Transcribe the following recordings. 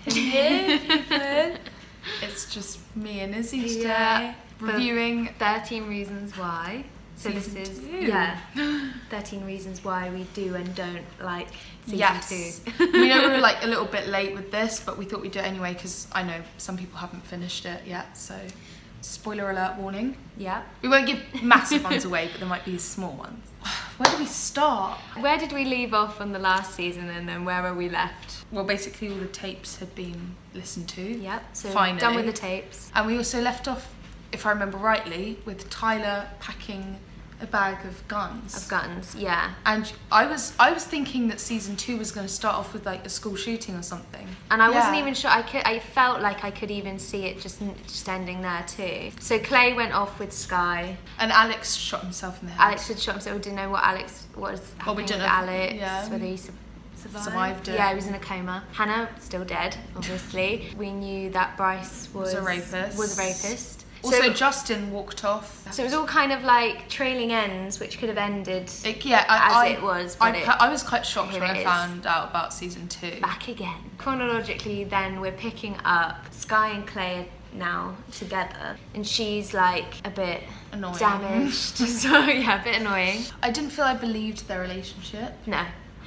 Hey people! It's just me and Issy today, reviewing 13 Reasons Why. So this is 13 Reasons Why we do and don't like season 2. We know we were like a little bit late with this, but we thought we'd do it anyway because I know some people haven't finished it yet. So spoiler alert warning. Yeah. We won't give massive ones away, but there might be small ones. Where do we start? Where did we leave off on the last season, and then where are we left? Well, basically all the tapes had been listened to. Yep. So finally done with the tapes. And we also left off, if I remember rightly, with Tyler packing a bag of guns. Of guns, yeah. And I was thinking that season 2 was going to start off with like a school shooting or something. And I wasn't even sure. I felt like I could even see it just ending there too. So Clay went off with Sky. And Alex shot himself in the head. Alex had shot himself. We didn't know what was happening with Alex. Yeah. Whether he survived it. Yeah, he was in a coma. Hannah still dead, obviously. We knew that Bryce was a rapist. Also, Justin walked off. So it was all kind of like trailing ends, which could have ended as it was. I was quite shocked when I found out about season 2. Back again. Chronologically, then we're picking up Sky and Clay now together, and she's like a bit annoying, damaged. So yeah, a bit annoying. I didn't feel I believed their relationship. No.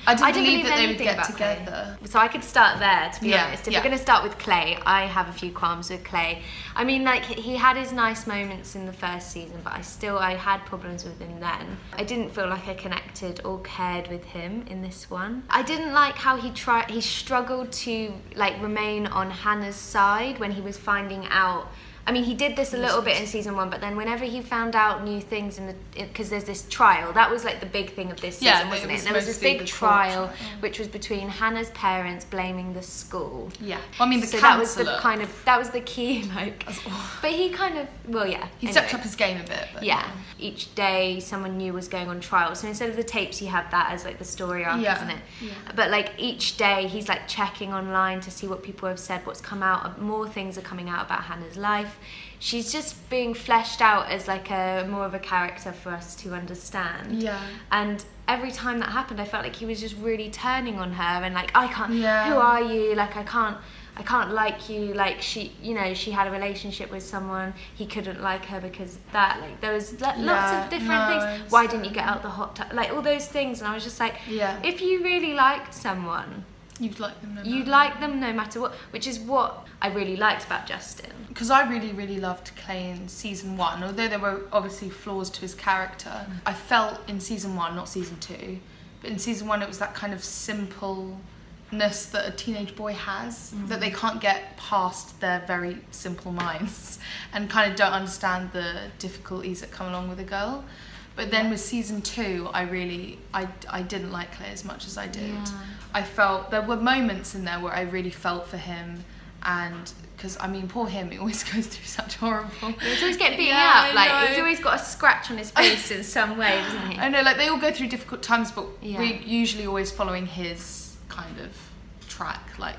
I didn't believe that they would get together. Clay. So I could start there, to be honest. If we're going to start with Clay, I have a few qualms with Clay. I mean, like, he had his nice moments in the first season, but I had problems with him then. I didn't feel like I connected or cared with him in this one. I didn't like how he struggled to, like, remain on Hannah's side when he was finding out. I mean, he did this a little bit in season 1, but then whenever he found out new things because there's this trial, that was like the big thing of this season, wasn't it? There was this big trial, which was between Hannah's parents blaming the school. Yeah. Well, I mean, the counsellor. That was the key, like. But he kind of, He stepped up his game a bit. But yeah. Each day, someone new was going on trial. So instead of the tapes, you have that as like the story arc, isn't it? Yeah. But like each day, he's like checking online to see what people have said, what's come out. More things are coming out about Hannah's life. She's just being fleshed out as like more of a character for us to understand. Yeah. And every time that happened, I felt like he was just really turning on her and like, I can't. Yeah. Who are you? Like, I can't like you. Like, she had a relationship with someone. He couldn't like her because of that. Like, there was lots of different things. Why didn't you get out the hot tub? Like, all those things. And I was just like, if you really liked someone, you'd like them no matter what, which is what I really liked about Justin. Because I really, really loved Clay in season 1, although there were obviously flaws to his character. I felt in season 1, not season 2, but in season 1 it was that kind of simpleness that a teenage boy has, that they can't get past their very simple minds and kind of don't understand the difficulties that come along with a girl. But then with season 2, I didn't like Clay as much as I did. Yeah. I felt there were moments in there where I really felt for him, and because I mean, poor him, he always goes through such horrible. He's always getting beaten up. Like, he's always got a scratch on his face in some way, doesn't he? I know, like they all go through difficult times, but we're usually always following his kind of track, like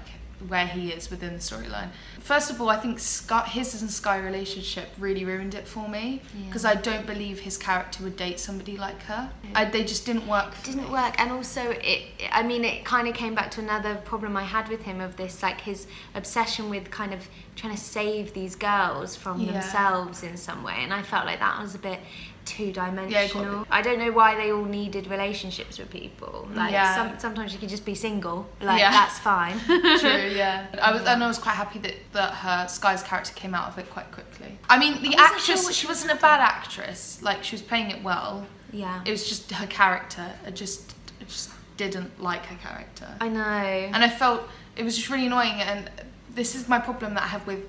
where he is within the storyline. First of all, I think his and Sky relationship really ruined it for me, because I don't believe his character would date somebody like her. They just didn't work. It didn't work, and also it kind of came back to another problem I had with him, of this, like, his obsession with kind of trying to save these girls from themselves in some way, and I felt like that was a bit two-dimensional. I don't know why they all needed relationships with people. Like, sometimes you could just be single. Like, that's fine. True, yeah. I was quite happy that Sky's character came out of it quite quickly. I mean, the actress, she wasn't a bad actress. Like, she was playing it well. Yeah. It was just her character. I just didn't like her character. I know. And I felt it was just really annoying. And this is my problem that I have with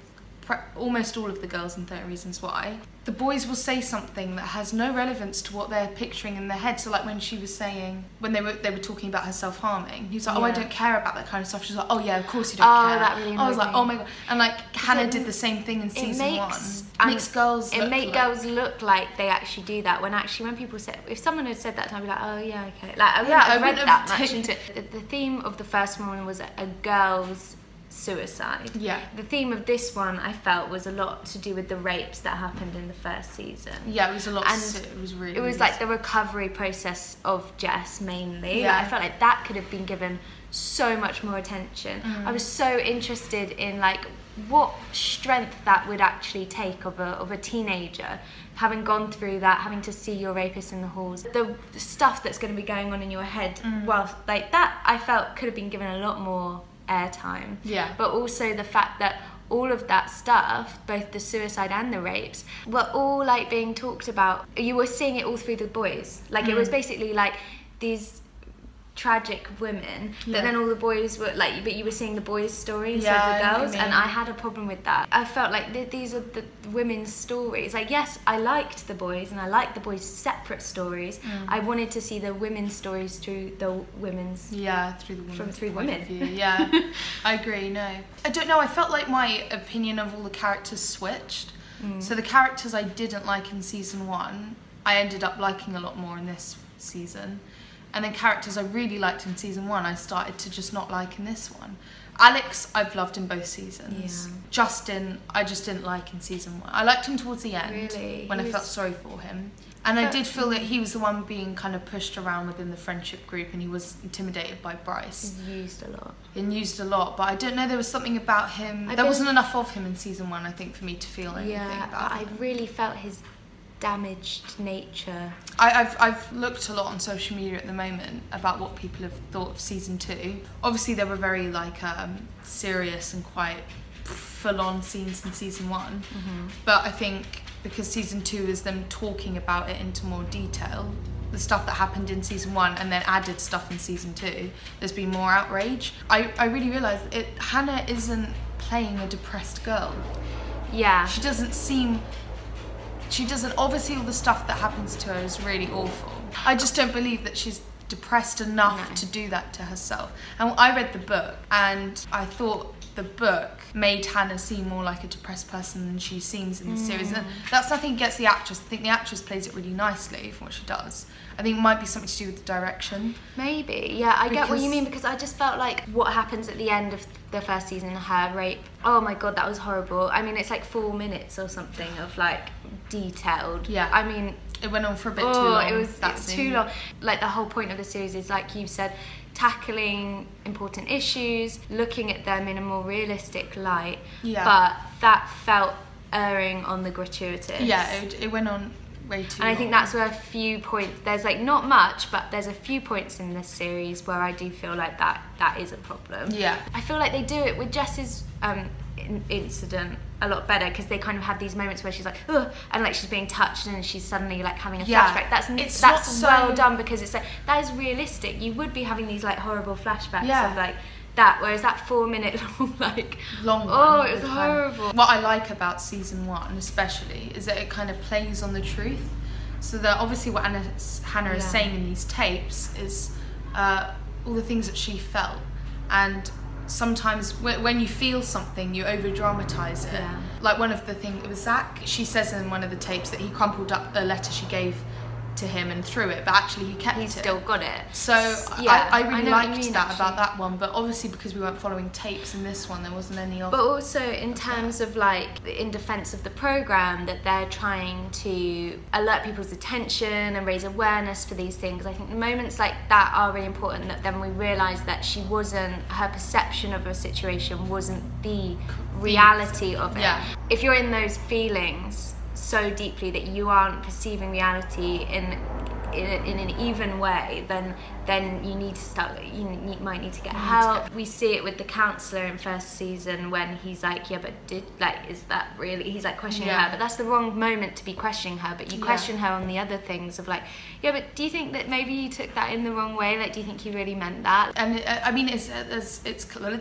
almost all of the girls in 13 Reasons Why. The boys will say something that has no relevance to what they're picturing in their head. So like when she was saying, when they were talking about her self-harming, he's like, oh, I don't care about that kind of stuff. She's like, oh yeah, of course you don't care. That really annoyed I was like, me. oh my god. And like Hannah did the same thing in season 1. It makes girls look like they actually do that, when people said, if someone had said that to me, I'd be like, oh yeah, okay. Like, I wouldn't have read that much into it. The theme of the first one was a girl's suicide. Yeah. The theme of this one, I felt, was a lot to do with the rapes that happened in the first season. Yeah, it was a lot. And it was really. It was like the recovery process of Jess mainly. Yeah. Like, I felt like that could have been given so much more attention. I was so interested in like what strength that would actually take of a teenager, having gone through that, having to see your rapist in the halls, the stuff that's going to be going on in your head. Whilst like that, I felt could have been given a lot more airtime. Yeah. But also the fact that all of that stuff, both the suicide and the rapes, were all like being talked about. You were seeing it all through the boys. Like it was basically like these tragic women, but then all the boys were like, but you were seeing the boys' story instead of the girls, and I had a problem with that. I felt like these are the women's stories. Like, yes, I liked the boys and I liked the boys' separate stories. I wanted to see the women's stories through the women's through the women's through women. Yeah, I agree. No, I don't know. I felt like my opinion of all the characters switched. So the characters I didn't like in season 1, I ended up liking a lot more in this season. And then characters I really liked in season 1, I started to just not like in this one. Alex, I've loved in both seasons. Yeah. Justin, I just didn't like in season 1. I liked him towards the end, when I felt sorry for him. And I did feel that he was the one being kind of pushed around within the friendship group, and he was intimidated by Bryce. Used a lot. And used a lot, but I don't know, there was something about him. There wasn't enough of him in season 1, I think, for me to feel anything about him. I really felt his damaged nature. I've looked a lot on social media at the moment about what people have thought of season 2. Obviously there were very like serious and quite full-on scenes in season 1, but I think because season 2 is them talking about it into more detail, the stuff that happened in season 1 and then added stuff in season 2, there's been more outrage. I really realised Hannah isn't playing a depressed girl. Yeah. She doesn't, obviously all the stuff that happens to her is really awful. I just don't believe that she's depressed enough to do that to herself. And I read the book and I thought the book made Hannah seem more like a depressed person than she seems in the series. And that's nothing against the actress. I think the actress plays it really nicely from what she does. I think it might be something to do with the direction. Maybe, yeah, I get what you mean, because I just felt like what happens at the end of the first season, her rape, oh my god, that was horrible. I mean, it's like 4 minutes or something of like detailed. Yeah. I mean, it went on for a bit too long. It was too long. Like the whole point of the series is, like you said, tackling important issues, looking at them in a more realistic light. Yeah. But that felt erring on the gratuitous. Yeah, it went on way too long. And I think that's where a few points, there's like not much, but there's a few points in this series where I do feel like that is a problem. Yeah. I feel like they do it with Jess's incident a lot better, because they kind of have these moments where she's like, ugh, and like she's being touched and she's suddenly like having a flashback. That's well done, because it's like, that is realistic. You would be having these like horrible flashbacks of like that, whereas that 4 minute long one, it was horrible. What I like about season 1 especially is that it kind of plays on the truth. So that obviously what Hannah is saying in these tapes is all the things that she felt, and sometimes when you feel something, you over dramatize it. Yeah. Like one of the things, it was Zach, she says in one of the tapes that he crumpled up a letter she gave to him and threw it, but actually he kept it. He's still got it. So yeah, I really liked that about that one, but obviously because we weren't following tapes in this one, there wasn't any of. But also in terms of like, in defense of the program, that they're trying to alert people's attention and raise awareness for these things. I think moments like that are really important, that then we realise that her perception of a situation wasn't the reality of it. Yeah. If you're in those feelings so deeply that you aren't perceiving reality in an even way, then you need to start. You might need to get help. We see it with the counsellor in first season when he's like, yeah, but is that really? He's like questioning her, but that's the wrong moment to be questioning her. But you question her on the other things of like, yeah, but do you think that maybe you took that in the wrong way? Like, do you think he really meant that? And I mean, it's clever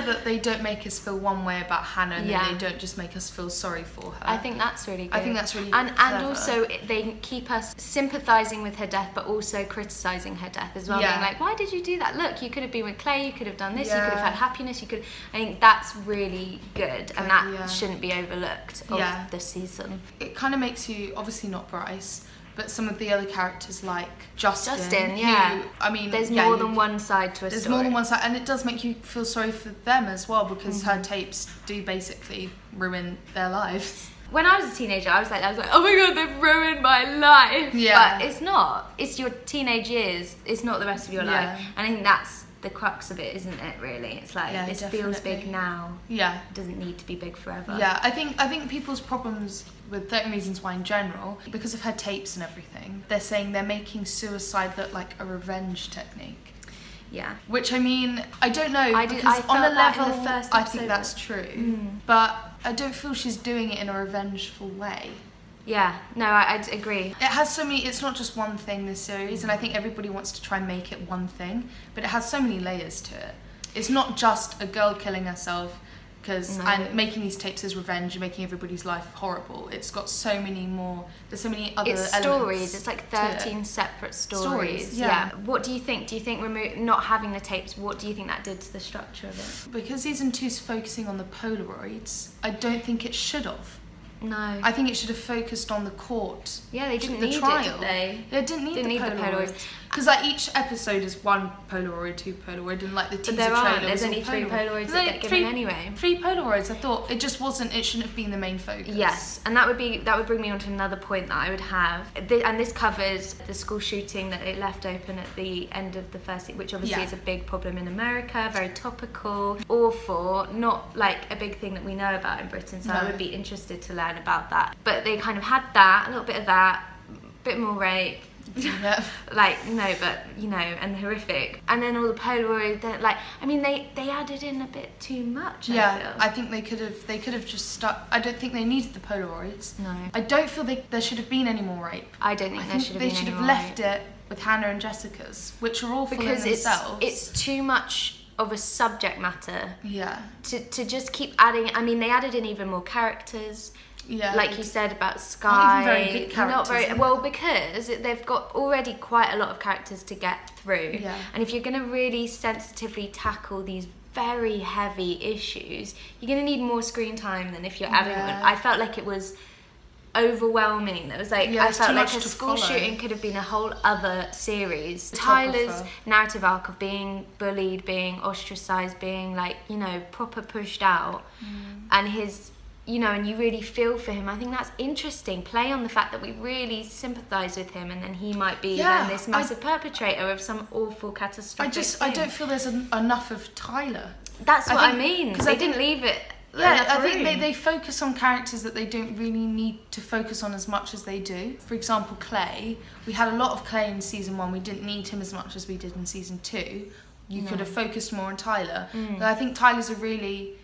that they don't make us feel one way about Hannah, and then they don't just make us feel sorry for her. I think that's really good. I think that's really and also they keep us sympathising with her death, but also criticising her death as well. Being like, why did you do that? Look, you could have been with Clay, you could have done this, you could have had happiness, I think that's really good, and that shouldn't be overlooked of the season. It kind of makes you, obviously not Bryce, but some of the other characters like Justin, yeah. who, I mean, there's more than one side to a story. There's more than one side, and it does make you feel sorry for them as well, because her tapes do basically ruin their lives. When I was a teenager, I was like, oh my god, they've ruined my life. Yeah. But it's not. It's your teenage years. It's not the rest of your life. And I think that's the crux of it, isn't it, really? It's like, this feels big now. Yeah. It doesn't need to be big forever. Yeah, I think people's problems with 13 Reasons Why in general, because of her tapes and everything, they're saying they're making suicide look like a revenge technique. Yeah. Which, I mean, I don't know, I because on a level, in the first I think that's true. But I don't feel she's doing it in a revengeful way. Yeah, no, I'd agree. It has so many, it's not just one thing, this series, and I think everybody wants to try and make it one thing, but it has so many layers to it. It's not just a girl killing herself and making these tapes as revenge and making everybody's life horrible. It's got so many more, there's so many other elements. Stories, it's like 13 separate stories. Yeah. What do you think? Do you think not having the tapes, what do you think that did to the structure of it? Because season 2's focusing on the Polaroids, I don't think it should have. No. I think it should have focused on the court. Yeah, they didn't need trial. it, did they? They didn't need the Polaroids. Because like each episode is one Polaroid, two Polaroid, and like the teaser trailer. There's only 3 Polaroids that get given anyway. 3 Polaroids. I thought it just wasn't. It shouldn't have been the main focus. Yes, and that would bring me on to another point that I would have, and this covers the school shooting that it left open at the end of the first season, which obviously is a big problem in America. Very topical, awful, not like a big thing that we know about in Britain. So I would be interested to learn about that. But they kind of had that, a little bit of that, a bit more rape. Yeah. Like, no, but you know, and horrific. And then all the Polaroid, like, I mean, they added in a bit too much. Yeah, I think they could have just stuck. I don't think they needed the Polaroids. No. I don't feel there should have been any more rape. I don't think there should have been any more. They should have left it with Hannah and Jessica's, which are awful in themselves. It's too much of a subject matter. Yeah. To just keep adding. I mean, they added in even more characters. Yeah, like you said about Sky, not even very good characters. Not very well, because they've got already quite a lot of characters to get through. Yeah. And if you're going to really sensitively tackle these very heavy issues, you're going to need more screen time than if you're adding one. I felt like it was overwhelming. There was like, I felt like a school shooting could have been a whole other series. Tyler's narrative arc of being bullied, being ostracized, being like, you know, proper pushed out, and his, you know, and you really feel for him. I think that's interesting. Play on the fact that we really sympathise with him, and then he might be then this massive perpetrator of some awful catastrophic thing. I don't feel there's enough of Tyler. That's what I mean. Because they didn't leave it. Yeah, I think they focus on characters that they don't really need to focus on as much as they do. For example, Clay. We had a lot of Clay in season 1. We didn't need him as much as we did in season 2. You could have focused more on Tyler. But I think Tyler's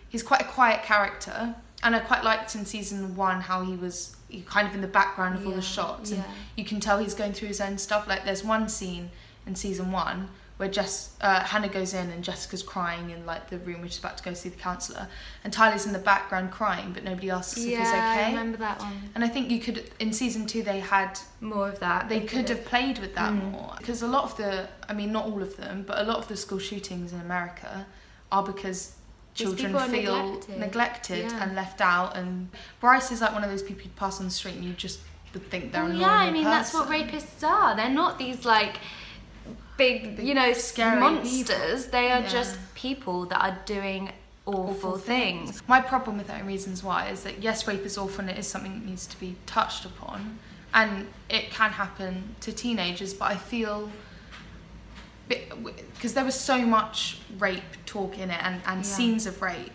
he's quite a quiet character. And I quite liked in season 1 how he was kind of in the background of all the shots. And you can tell he's going through his own stuff. Like there's one scene in season 1 where Hannah goes in and Jessica's crying in like the room where she's about to go see the counsellor. And Tyler's in the background crying, but nobody asks if he's okay. I remember that one. And I think you could, in season 2 they had more of that. They could have played with that more. Because a lot of I mean not all of them, but a lot of the school shootings in America are because children feel neglected and left out, and Bryce is like one of those people you'd pass on the street and you just would think they're a normal I mean person. that's what rapists are. They're not these like big you know, scary monsters. They are just people that are doing awful things. My problem with 13 Reasons Why is that yes, rape is awful and it is something that needs to be touched upon, and it can happen to teenagers, but I feel because there was so much rape talk in it and scenes of rape,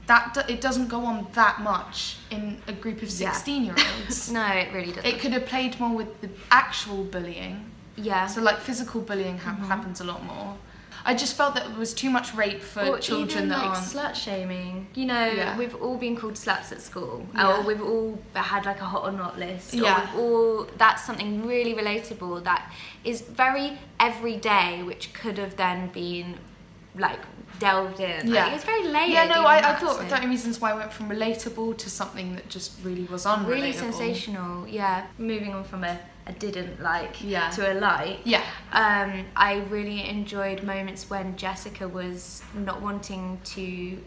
that it doesn't go on that much in a group of 16-year-olds. No, it really doesn't. It could have played more with the actual bullying. Yeah. So like physical bullying happens a lot more. I just felt that there was too much rape for children even, that like, aren't. Slut shaming. You know, we've all been called sluts at school, or we've all had like a hot or not list. Yeah. Or that's something really relatable that is very everyday, which could have then been like delved in. Yeah. Like, it's very layered. Yeah, no, I thought 13 Reasons Why went from relatable to something that just really was unrelatable. Really sensational. Yeah. Moving on from a didn't like to a like. Yeah. I really enjoyed moments when Jessica was not wanting to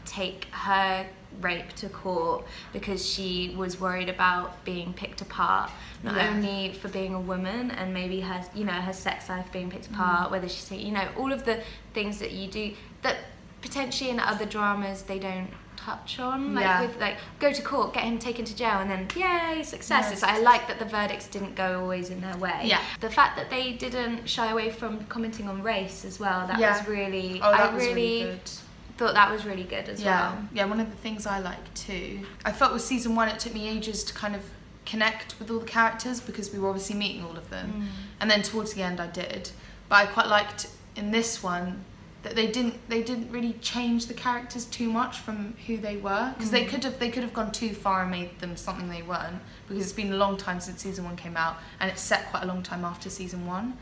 take her rape to court because she was worried about being picked apart, not only for being a woman and maybe her, you know, her sex life being picked apart, whether she's, you know, all of the things that you do that potentially in other dramas they don't touch on, like with like go to court, get him taken to jail, and then yay, success. It's like, I like that the verdicts didn't go always in their way. The fact that they didn't shy away from commenting on race as well, that was really, I really good. Thought that was really good as well. Yeah, one of the things I like too, I felt with season 1 it took me ages to kind of connect with all the characters because we were obviously meeting all of them, and then towards the end I did, but I quite liked in this one that they didn't really change the characters too much from who they were, because they could have gone too far and made them something they weren't, because it's been a long time since season 1 came out and it's set quite a long time after season 1,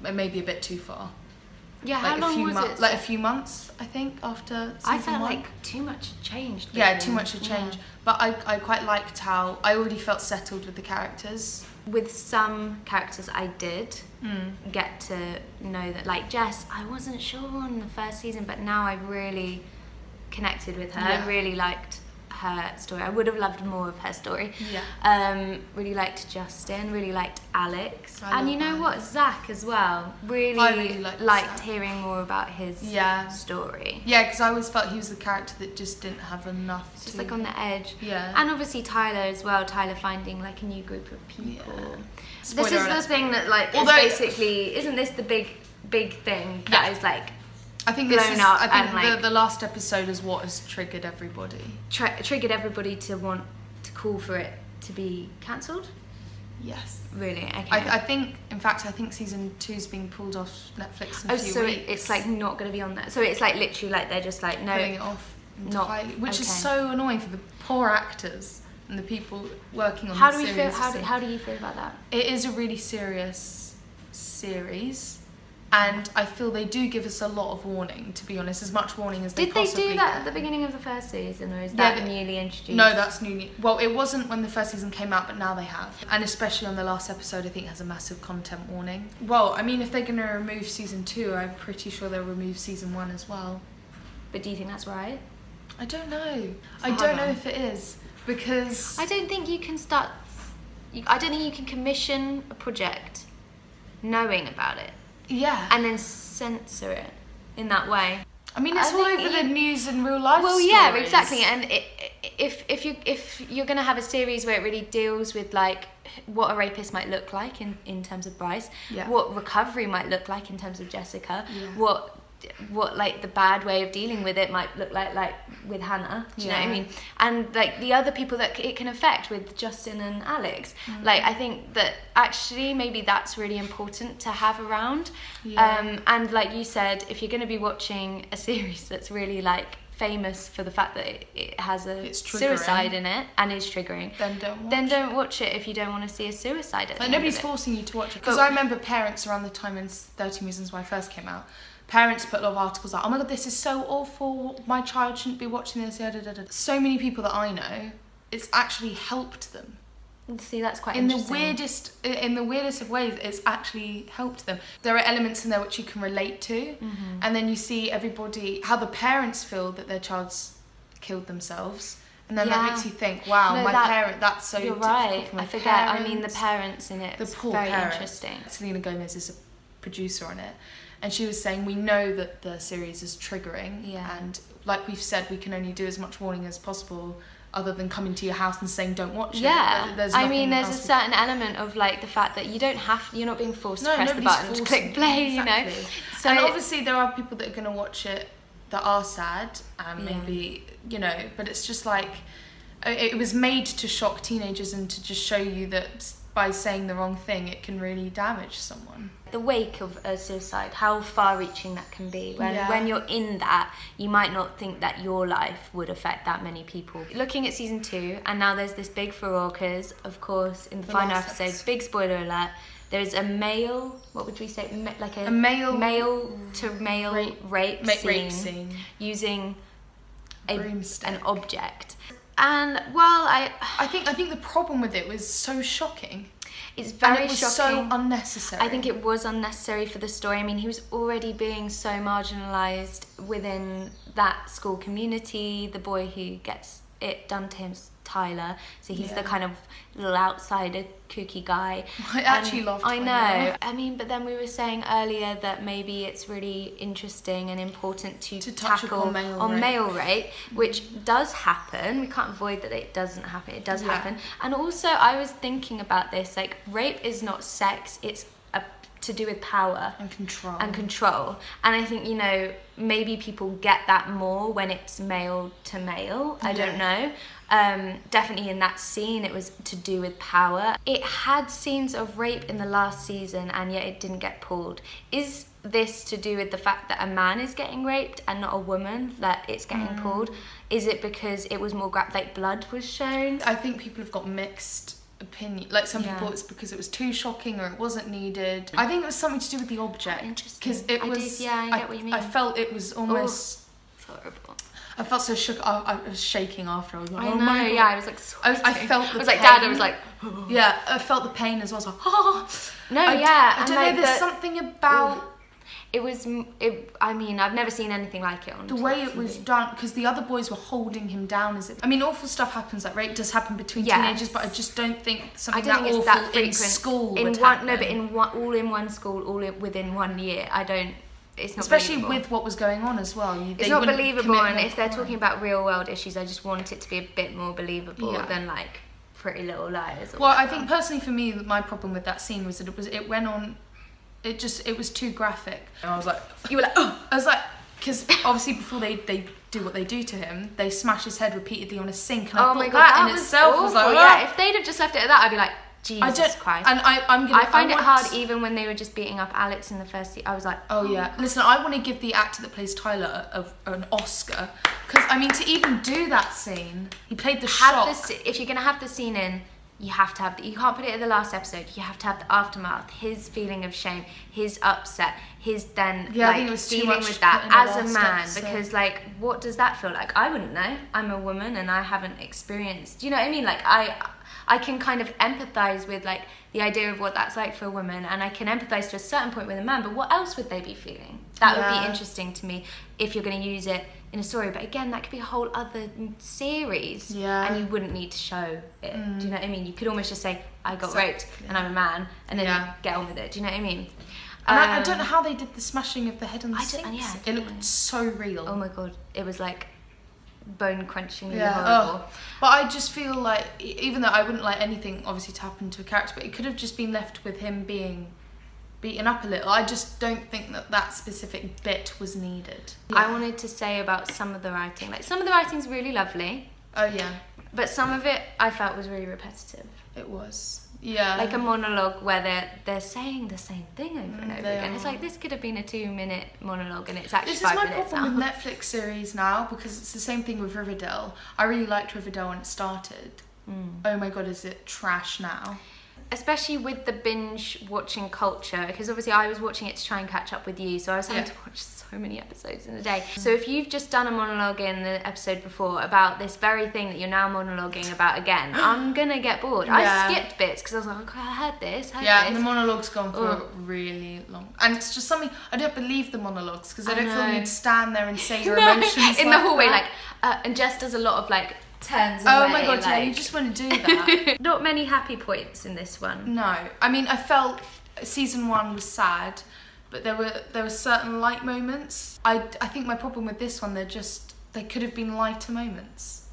but maybe a bit too far. Yeah, like how long was it? Like a few months, I think, after season 1. I felt like too much had changed. Yeah, too much had changed. But I quite liked how I already felt settled with the characters. With some characters I did get to know that, like Jess, I wasn't sure on the first season, but now I really connected with her. I really liked her story. I would have loved more of her story. Really liked Justin, really liked Alex, and you know what, Zach as well. Really, I really liked hearing more about his story. Yeah, because I always felt he was the character that just didn't have enough. Just like on the edge. Yeah. And obviously Tyler as well. Tyler finding like a new group of people. Spoiler this is alert. the thing that like is basically, isn't this the big thing that is like I think blown up? I think and, like, the last episode is what has triggered everybody. Triggered everybody to want to call for it to be cancelled. Yes. Really? Okay. I think, in fact, I think season 2's being pulled off Netflix in a few weeks. It's like not going to be on there. So it's like literally like they're just like no, putting it off entirely, which is so annoying for the poor actors and the people working on the series. How do you feel about that? It is a really serious series, and I feel they do give us a lot of warning, to be honest, as much warning as they possibly can. Did they do that at the beginning of the first season, or is that newly introduced? No, that's newly... Well, it wasn't when the first season came out, but now they have. And especially on the last episode, I think it has a massive content warning. Well, I mean, if they're going to remove season 2, I'm pretty sure they'll remove season 1 as well. But do you think that's right? I don't know. I don't know if it is, because... I don't think you can start... I don't think you can commission a project knowing about it. Yeah. And then censor it in that way. I mean, it's all over the news and real life stories. Yeah, exactly. And if you're going to have a series where it really deals with like what a rapist might look like in terms of Bryce, what recovery might look like in terms of Jessica, what like the bad way of dealing with it might look like with Hannah, do you know what I mean? And like the other people that it can affect with Justin and Alex. Like I think that actually maybe that's really important to have around. And like you said, if you're going to be watching a series that's really like famous for the fact that it has a suicide in it and is triggering, then don't watch it if you don't want to see a suicide at the end nobody's of it. forcing you to watch it, because I remember parents around the time when 13 Reasons Why first came out, parents put a lot of articles like, oh my god, this is so awful, my child shouldn't be watching this, So many people that I know, it's actually helped them. See, that's quite interesting. In the weirdest of ways, it's actually helped them. There are elements in there which you can relate to, and then you see everybody, how the parents feel that their child's killed themselves, and then that makes you think, wow, that's so you're difficult right. for my I forget. parents. I mean, the parents in it. The poor very parents. Interesting. Selena Gomez is a producer on it, and she was saying, we know that the series is triggering, and like we've said, we can only do as much warning as possible, other than coming to your house and saying don't watch it. I mean, there's a certain element of like the fact that you're not being forced to press the button to click play, you know. So and obviously there are people that are going to watch it that are sad, and maybe, you know, but it's just like, it was made to shock teenagers and to just show you that by saying the wrong thing, it can really damage someone. The wake of a suicide, how far-reaching that can be. When you're in that, you might not think that your life would affect that many people. Looking at season 2, and now there's this big furore because, of course, in the final episode, big spoiler alert, there's a male, what would we say, like a male to male rape scene using an object. And while I think the problem with it was so shocking. It's very and it was shocking. so unnecessary. I think it was unnecessary for the story. I mean, he was already being so marginalised within that school community. The boy who gets it done to him is Tyler, so he's the kind of little outsider, kooky guy. I actually loved I Tyler. know. I mean, but then we were saying earlier that maybe it's really interesting and important to tackle on male rape, which does happen. We can't avoid that it doesn't happen. It does happen. And also, I was thinking about this, like, rape is not sex, it's to do with power and control. And I think, you know, maybe people get that more when it's male to male. I don't know. Definitely in that scene it was to do with power. It had scenes of rape in the last season and yet it didn't get pulled. Is this to do with the fact that a man is getting raped and not a woman, that it's getting pulled? Is it because it was more like blood was shown? I think people have got mixed opinion. Like, some people, it's because it was too shocking or it wasn't needed. I think it was something to do with the object. Interesting. Because it was. I get what you mean. I felt it was almost. It's horrible. I felt so shook. I was shaking after. I was like, I oh know. My God. Yeah, I was like. I felt. The I was like, pain. Dad. I was like. Yeah, I felt the pain as well. I was like, oh. No, I don't know. There's something about. It was. I mean, I've never seen anything like it on the way it was done, because the other boys were holding him down. I mean, awful stuff happens. Like, rape does happen between teenagers, but I just don't think something that awful that frequent. In school would happen. No, but all in one school, within 1 year. I don't. It's not. Especially believable. with what was going on as well. It's not believable, and if they're talking about real world issues, I just want it to be a bit more believable than like Pretty Little Liars. Well, I think personally for me, my problem with that scene was that it went on. It was too graphic. And I was like, you were like, oh! I was like, because obviously before they do what they do to him, they smash his head repeatedly on a sink. And I thought that in itself was like, yeah, if they'd have just left it at that, I'd be like, Jesus Christ. And I find it hard even when they were just beating up Alex in the first scene. I was like, oh yeah. Listen, I want to give the actor that plays Tyler an Oscar. Because, I mean, to even do that scene, he played the shock. If you're going to have the scene in, you have to have you can't put it in the last episode. You have to have the aftermath, his feeling of shame, his upset, his then like dealing with that as a man. Because like, what does that feel like? I wouldn't know. I'm a woman and I haven't experienced. Do you know what I mean? Like I can kind of empathize with like the idea of what that's like for a woman, and I can empathize to a certain point with a man. But what else would they be feeling? That would be interesting to me if you're going to use it in a story. But again, that could be a whole other series, and you wouldn't need to show it. Do you know what I mean? You could almost just say, I got raped and I'm a man, and then get on with it. Do you know what I mean? And I don't know how they did the smashing of the head on the sink. It looked so real. Oh my God, it was like bone crunchingly horrible. But I just feel like, even though I wouldn't like anything obviously to happen to a character, but it could have just been left with him being beaten up a little. I just don't think that specific bit was needed. I wanted to say about some of the writing, like some of the writing's really lovely. Oh yeah. But some of it I felt was really repetitive. It was. Yeah. Like a monologue where they're saying the same thing over and over again. It's like, this could have been a 2-minute monologue and it's actually 5 minutes. This is my problem with Netflix series now, because it's the same thing with Riverdale. I really liked Riverdale when it started. Oh my God, is it trash now? Especially with the binge watching culture, because obviously I was watching it to try and catch up with you, so I was having to watch so many episodes in a day. So if you've just done a monologue in the episode before about this very thing that you're now monologuing about again, I'm gonna get bored. I skipped bits because I was like, okay, I heard this. And the monologue's gone for really long, and it's just something I don't believe the monologues, because I don't feel you'd stand there and say your emotions in the hallway, like and Jess does a lot of like turns away. Oh my God, yeah, you just want to do that. Not many happy points in this one. No, I mean, I felt season 1 was sad, but there were certain light moments. I think my problem with this one, they could have been lighter moments.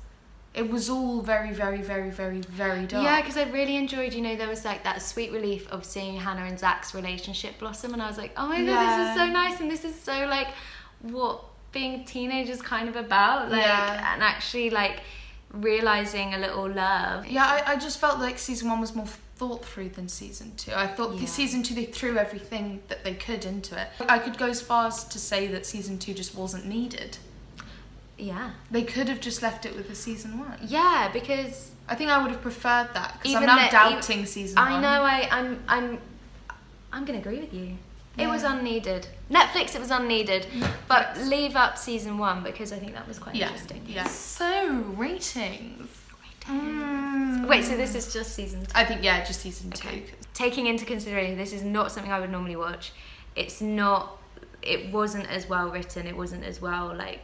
It was all very, very, very, very, very dark. Yeah, because I really enjoyed, there was like that sweet relief of seeing Hannah and Zach's relationship blossom, and I was like, oh my God, this is so nice, and this is so like what being teenagers kind of about, like, and actually like realizing a little love. Yeah, I just felt like season 1 was more thought through than season 2. I thought season 2 they threw everything that they could into it. I could go as far as to say that season 2 just wasn't needed. Yeah. They could have just left it with the season 1. Yeah, because I think I would have preferred that, because I'm now doubting season 1. I know, I'm gonna agree with you. It was unneeded. Netflix, it was unneeded. But leave up season 1, because I think that was quite interesting. Yeah. So, ratings. What Wait, so this is just season 2? I think, yeah, just season 2. Okay. Taking into consideration, this is not something I would normally watch. It wasn't as well written, it wasn't as well, like,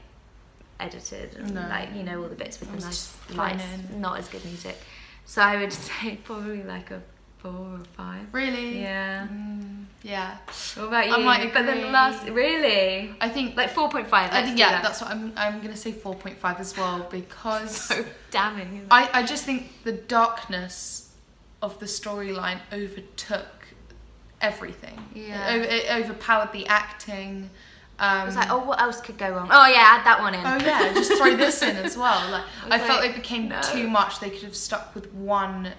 edited, and like, you know, all the bits with the nice lights, not as good music. So I would say probably like a 4 or 5. Really? Yeah. Yeah. What about you? I might agree. But then the last, really? I think like 4.5. I think that's what I'm gonna say 4.5 as well, because so damning. I just think the darkness of the storyline overtook everything. Yeah. It overpowered the acting. It was like, oh, what else could go wrong? Oh yeah, add that one in. Oh yeah, just throw this in as well. Like, I felt it became too much. They could have stuck with one,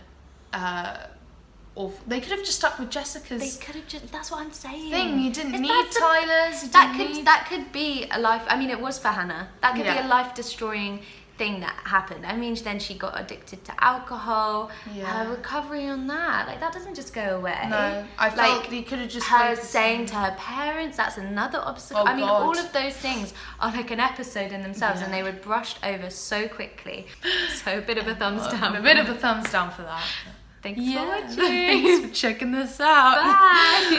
or they could have just stuck with Jessica's. They could have just. That's what I'm saying. Thing you didn't need Tyler's. That could be a life. I mean, it was for Hannah. That could be a life-destroying thing that happened. I mean, then she got addicted to alcohol. Her recovery on that, like, that doesn't just go away. No, I felt like you could have just her saying to her parents, that's another obstacle. I mean, all of those things are like an episode in themselves, and they were brushed over so quickly. So a bit of a thumbs down. A bit of a thumbs down for that. Thanks for watching. Thanks for checking this out. Bye.